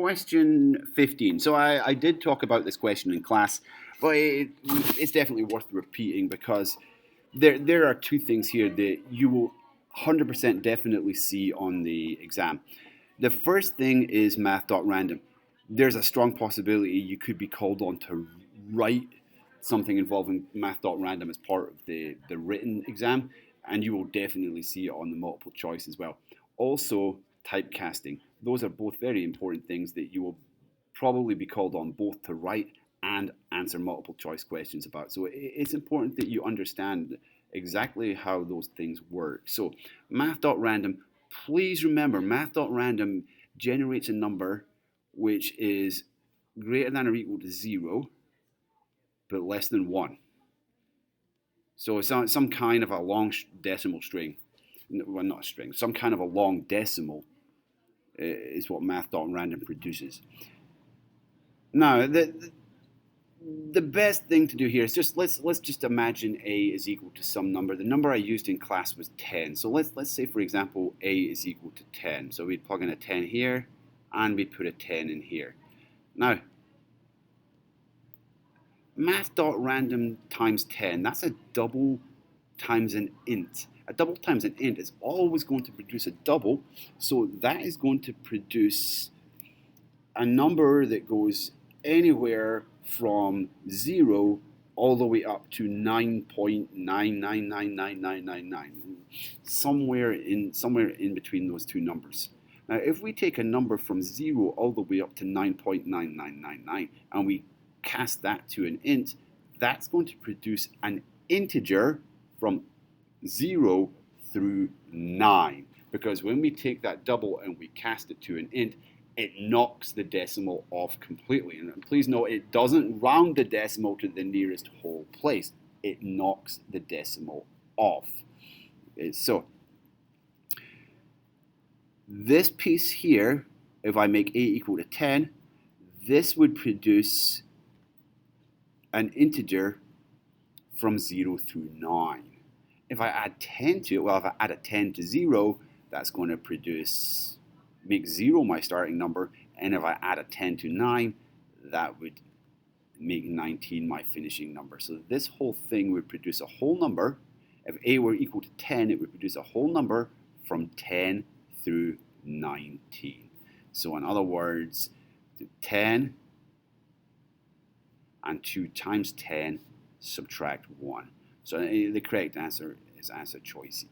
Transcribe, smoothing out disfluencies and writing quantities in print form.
question 15. So I did talk about this question in class, but it's definitely worth repeating because there are two things here that you will 100% definitely see on the exam. The first thing is math.random. There's a strong possibility you could be called on to write something involving math.random as part of the written exam, and you will definitely see it on the multiple choice as well. Also, typecasting. Those are both very important things that you will probably be called on both to write and answer multiple choice questions about. So it's important that you understand exactly how those things work. So math.random, please remember math.random generates a number which is greater than or equal to 0 but less than 1. So it's some kind of a long decimal string. Well, not a string, some kind of a long decimal is what math.random produces. Now, the best thing to do here is just let's just imagine a is equal to some number. The number I used in class was 10. So let's say, for example, a is equal to 10. So we'd plug in a 10 here, and we'd put a 10 in here. Now, math.random times 10, that's a double times an int. A double times an int is always going to produce a double, so that is going to produce a number that goes anywhere from 0 all the way up to 9.9999999, somewhere in between those two numbers. Now, if we take a number from 0 all the way up to 9.9999 and we cast that to an int, that's going to produce an integer from 0 through 9. Because when we take that double and we cast it to an int, it knocks the decimal off completely. And please note, it doesn't round the decimal to the nearest whole place. It knocks the decimal off. So this piece here, if I make a equal to 10, this would produce an integer from 0 through 9. If I add 10 to it, well, if I add a 10 to 0, that's going to make 0 my starting number. And if I add a 10 to 9, that would make 19 my finishing number. So this whole thing would produce a whole number. If a were equal to 10, it would produce a whole number from 10 through 19. So in other words, 10 and 2 times 10, subtract 1. So the correct answer is answer choice